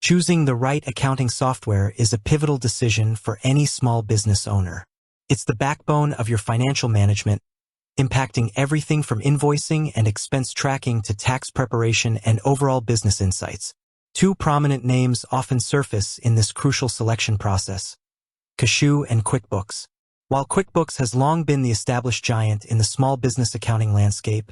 Choosing the right accounting software is a pivotal decision for any small business owner. It's the backbone of your financial management, impacting everything from invoicing and expense tracking to tax preparation and overall business insights. Two prominent names often surface in this crucial selection process: Kashoo and Quickbooks. While Quickbooks has long been the established giant in the small business accounting landscape,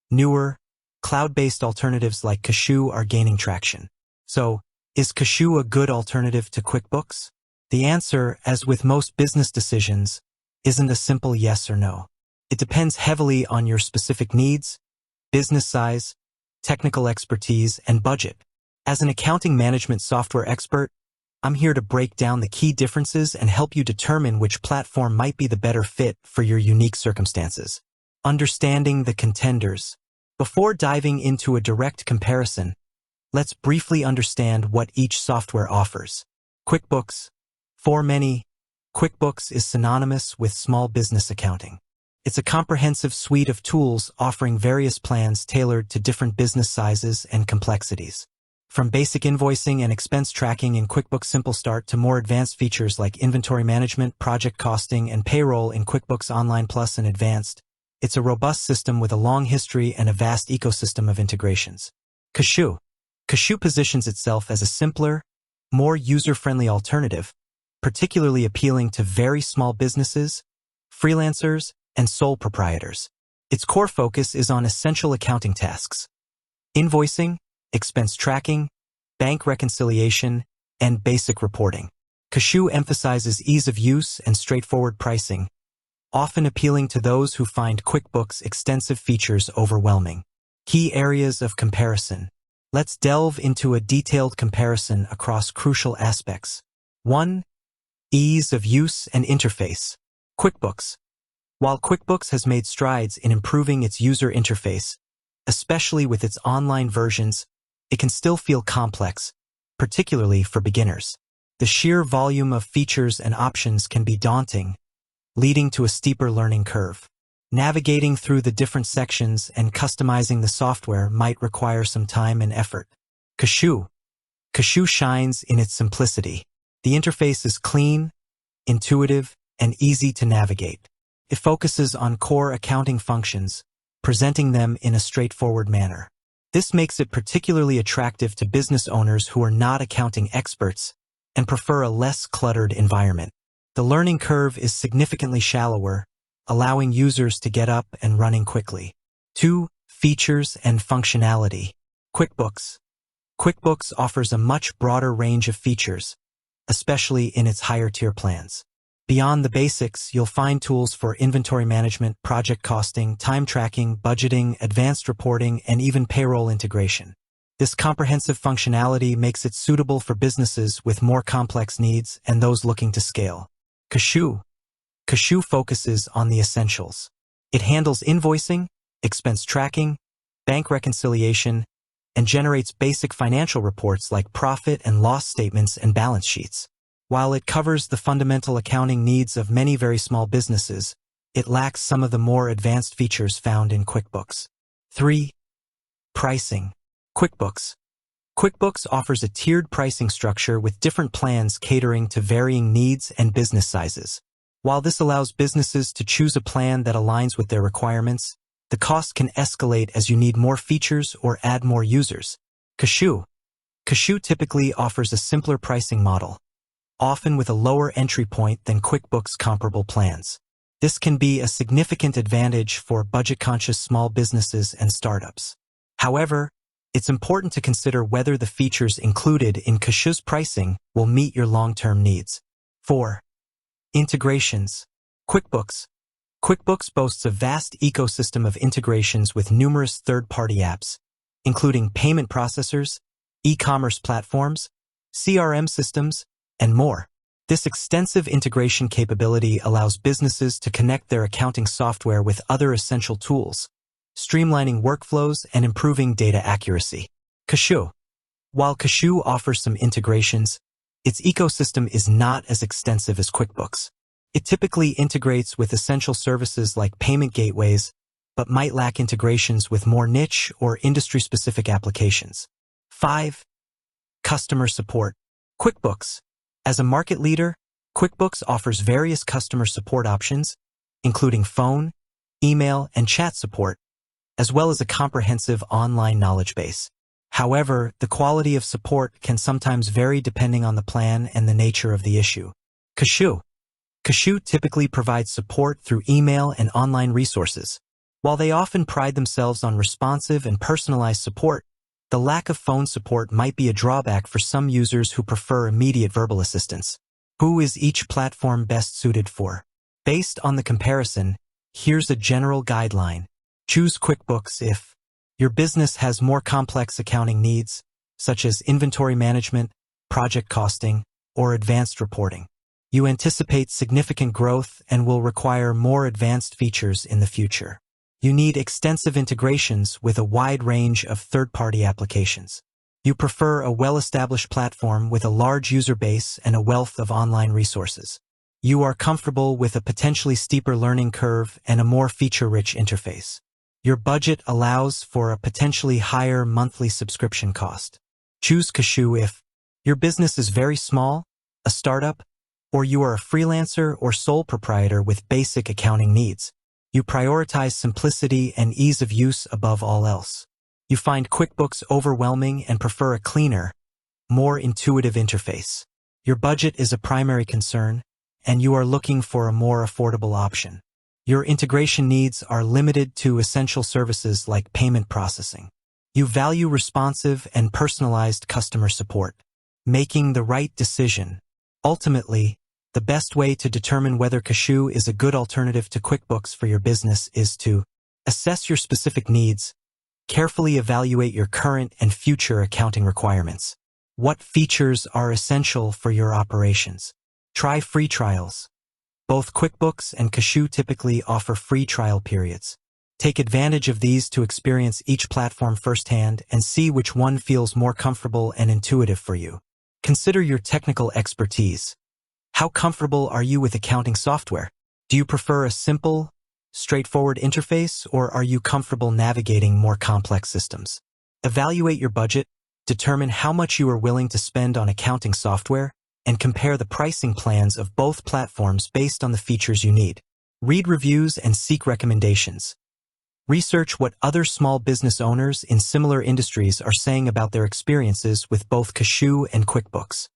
newer, cloud-based alternatives like Kashoo are gaining traction. So, is Kashoo a good alternative to Quickbooks? The answer, as with most business decisions, isn't a simple yes or no. It depends heavily on your specific needs, business size, technical expertise, and budget. As an accounting management software expert, I'm here to break down the key differences and help you determine which platform might be the better fit for your unique circumstances. Understanding the contenders. Before diving into a direct comparison, let's briefly understand what each software offers. QuickBooks. For many, QuickBooks is synonymous with small business accounting. It's a comprehensive suite of tools offering various plans tailored to different business sizes and complexities. From basic invoicing and expense tracking in QuickBooks Simple Start to more advanced features like inventory management, project costing, and payroll in QuickBooks Online Plus and Advanced, it's a robust system with a long history and a vast ecosystem of integrations. Kashoo. Kashoo positions itself as a simpler, more user-friendly alternative, particularly appealing to very small businesses, freelancers, and sole proprietors. Its core focus is on essential accounting tasks: invoicing, expense tracking, bank reconciliation, and basic reporting. Kashoo emphasizes ease of use and straightforward pricing, often appealing to those who find QuickBooks' extensive features overwhelming. Key areas of comparison. Let's delve into a detailed comparison across crucial aspects. 1. Ease of use and interface. QuickBooks. While QuickBooks has made strides in improving its user interface, especially with its online versions, it can still feel complex, particularly for beginners. The sheer volume of features and options can be daunting, leading to a steeper learning curve. Navigating through the different sections and customizing the software might require some time and effort. Kashoo. Kashoo shines in its simplicity. The interface is clean, intuitive, and easy to navigate. It focuses on core accounting functions, presenting them in a straightforward manner. This makes it particularly attractive to business owners who are not accounting experts and prefer a less cluttered environment. The learning curve is significantly shallower, allowing users to get up and running quickly. 2. Features and functionality. QuickBooks. QuickBooks offers a much broader range of features, especially in its higher-tier plans. Beyond the basics, you'll find tools for inventory management, project costing, time tracking, budgeting, advanced reporting, and even payroll integration. This comprehensive functionality makes it suitable for businesses with more complex needs and those looking to scale. Kashoo. Kashoo focuses on the essentials. It handles invoicing, expense tracking, bank reconciliation, and generates basic financial reports like profit and loss statements and balance sheets. While it covers the fundamental accounting needs of many very small businesses, it lacks some of the more advanced features found in QuickBooks. 3. Pricing. QuickBooks. QuickBooks offers a tiered pricing structure with different plans catering to varying needs and business sizes. While this allows businesses to choose a plan that aligns with their requirements, the cost can escalate as you need more features or add more users. Kashoo. Kashoo typically offers a simpler pricing model, often with a lower entry point than QuickBooks' comparable plans. This can be a significant advantage for budget-conscious small businesses and startups. However, it's important to consider whether the features included in Kashoo's pricing will meet your long-term needs. 4. Integrations. QuickBooks. QuickBooks boasts a vast ecosystem of integrations with numerous third-party apps, including payment processors, e-commerce platforms, CRM systems, and more. This extensive integration capability allows businesses to connect their accounting software with other essential tools, streamlining workflows and improving data accuracy. Kashoo. While Kashoo offers some integrations, its ecosystem is not as extensive as QuickBooks. It typically integrates with essential services like payment gateways, but might lack integrations with more niche or industry-specific applications. 5. Customer support. QuickBooks. As a market leader, QuickBooks offers various customer support options, including phone, email, and chat support, as well as a comprehensive online knowledge base. However, the quality of support can sometimes vary depending on the plan and the nature of the issue. Kashoo. Kashoo typically provides support through email and online resources. While they often pride themselves on responsive and personalized support, the lack of phone support might be a drawback for some users who prefer immediate verbal assistance. Who is each platform best suited for? Based on the comparison, here's a general guideline. Choose QuickBooks if your business has more complex accounting needs, such as inventory management, project costing, or advanced reporting. You anticipate significant growth and will require more advanced features in the future. You need extensive integrations with a wide range of third-party applications. You prefer a well-established platform with a large user base and a wealth of online resources. You are comfortable with a potentially steeper learning curve and a more feature-rich interface. Your budget allows for a potentially higher monthly subscription cost. Choose Kashoo if your business is very small, a startup, or you are a freelancer or sole proprietor with basic accounting needs. You prioritize simplicity and ease of use above all else. You find QuickBooks overwhelming and prefer a cleaner, more intuitive interface. Your budget is a primary concern, and you are looking for a more affordable option. Your integration needs are limited to essential services like payment processing. You value responsive and personalized customer support. Making the right decision. Ultimately, the best way to determine whether Kashoo is a good alternative to QuickBooks for your business is to assess your specific needs, carefully evaluate your current and future accounting requirements. What features are essential for your operations? Try free trials. Both QuickBooks and Kashoo typically offer free trial periods. Take advantage of these to experience each platform firsthand and see which one feels more comfortable and intuitive for you. Consider your technical expertise. How comfortable are you with accounting software? Do you prefer a simple, straightforward interface, or are you comfortable navigating more complex systems? Evaluate your budget, determine how much you are willing to spend on accounting software, and compare the pricing plans of both platforms based on the features you need. Read reviews and seek recommendations. Research what other small business owners in similar industries are saying about their experiences with both Kashoo and QuickBooks.